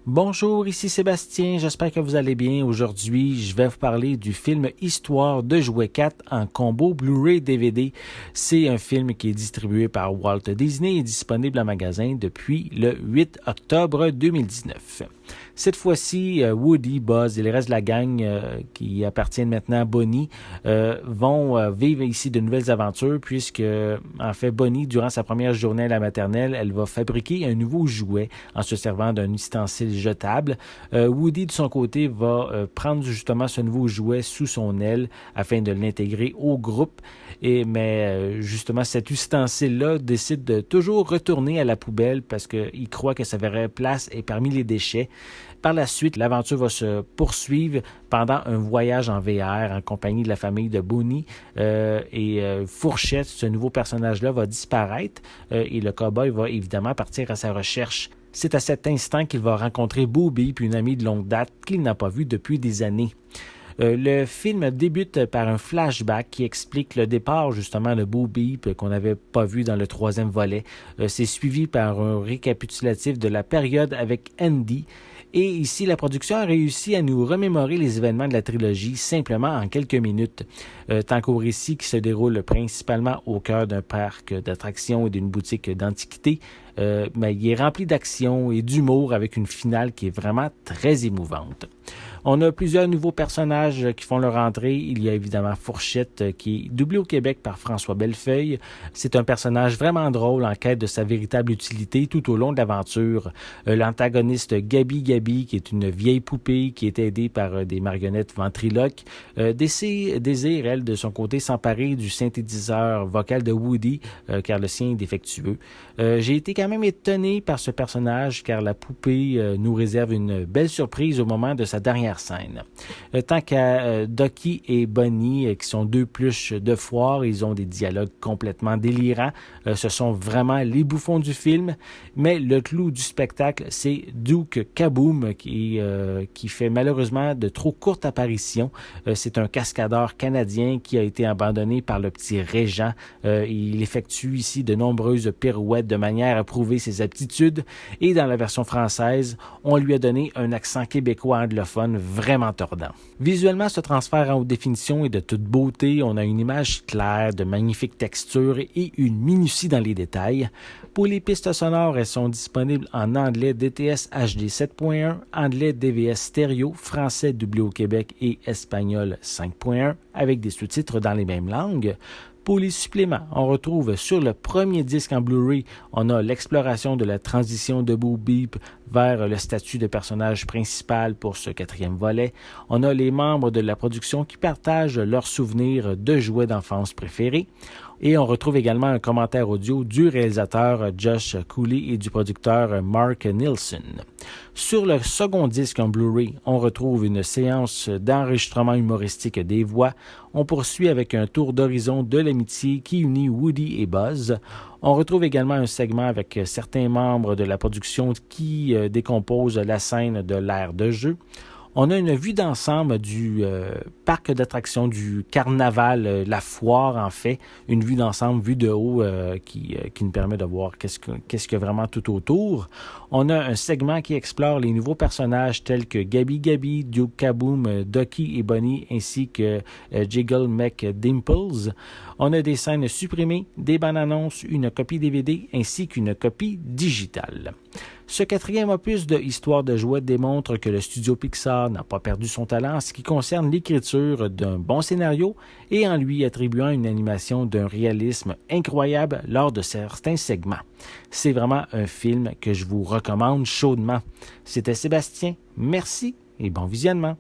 Bonjour, ici Sébastien, j'espère que vous allez bien. Aujourd'hui, je vais vous parler du film Histoire de jouets 4 en combo Blu-ray DVD. C'est un film qui est distribué par Walt Disney et disponible en magasin depuis le 8 octobre 2019. Cette fois-ci, Woody, Buzz et le reste de la gang qui appartiennent maintenant à Bonnie vont vivre ici de nouvelles aventures puisque, en fait, Bonnie, durant sa première journée à la maternelle, elle va fabriquer un nouveau jouet en se servant d'un ustensile jetable. Woody, de son côté, va prendre justement ce nouveau jouet sous son aile afin de l'intégrer au groupe. Mais justement, cet ustensile-là décide de toujours retourner à la poubelle parce qu'il croit que sa vraie place est parmi les déchets. Par la suite, l'aventure va se poursuivre pendant un voyage en VR en compagnie de la famille de Bonnie Fourchette, ce nouveau personnage-là, va disparaître et le cow-boy va évidemment partir à sa recherche. C'est à cet instant qu'il va rencontrer Booby, puis une amie de longue date qu'il n'a pas vue depuis des années. Le film débute par un flashback qui explique le départ justement de Bo Beep qu'on n'avait pas vu dans le troisième volet. C'est suivi par un récapitulatif de la période avec Andy. Et ici, la production a réussi à nous remémorer les événements de la trilogie simplement en quelques minutes. Tant qu'au récit qui se déroule principalement au cœur d'un parc d'attractions et d'une boutique d'antiquités, mais il est rempli d'action et d'humour avec une finale qui est vraiment très émouvante. On a plusieurs nouveaux personnages qui font leur entrée. Il y a évidemment Fourchette qui est doublé au Québec par François Bellefeuille. C'est un personnage vraiment drôle en quête de sa véritable utilité tout au long de l'aventure. L'antagoniste Gabi qui est une vieille poupée qui est aidée par des marionnettes ventriloques, désire, elle, de son côté, s'emparer du synthétiseur vocal de Woody car le sien est défectueux. J'ai été quand même étonné par ce personnage car la poupée nous réserve une belle surprise au moment de sa dernière scène. Tant qu'à Ducky et Bonnie, qui sont deux pluches de foire, ils ont des dialogues complètement délirants. Ce sont vraiment les bouffons du film, mais le clou du spectacle, c'est Duke Kaboom qui fait malheureusement de trop courtes apparitions. C'est un cascadeur canadien qui a été abandonné par le petit Régent. Il effectue ici de nombreuses pirouettes de manière à prouver ses aptitudes et dans la version française, on lui a donné un accent québécois anglophone vraiment tordant. Visuellement, ce transfert en haute définition est de toute beauté. On a une image claire, de magnifiques textures et une minutie dans les détails. Pour les pistes sonores, elles sont disponibles en anglais DTS HD 7.1, anglais DVS stéréo, français doublé au Québec et espagnol 5.1 avec des sous-titres dans les mêmes langues. Pour les suppléments, on retrouve sur le premier disque en Blu-ray, on a l'exploration de la transition de Bo Beep vers le statut de personnage principal pour ce quatrième volet. On a les membres de la production qui partagent leurs souvenirs de jouets d'enfance préférés. Et on retrouve également un commentaire audio du réalisateur Josh Cooley et du producteur Mark Nielsen. Sur le second disque en Blu-ray, on retrouve une séance d'enregistrement humoristique des voix. On poursuit avec un tour d'horizon de l'amitié qui unit Woody et Buzz. On retrouve également un segment avec certains membres de la production qui décomposent la scène de l'aire de jeu. On a une vue d'ensemble du parc d'attractions, du carnaval, la foire en fait, une vue d'ensemble, vue de haut qui nous permet de voir qu'est-ce qu'il y a vraiment tout autour. On a un segment qui explore les nouveaux personnages tels que Gabi, Duke Kaboom, Ducky et Bonnie ainsi que Jiggle McDimples. On a des scènes supprimées, des bandes annonces, une copie DVD ainsi qu'une copie digitale. Ce quatrième opus de Histoire de jouets démontre que le studio Pixar n'a pas perdu son talent en ce qui concerne l'écriture d'un bon scénario et en lui attribuant une animation d'un réalisme incroyable lors de certains segments. C'est vraiment un film que je vous recommande chaudement. C'était Sébastien, merci et bon visionnement.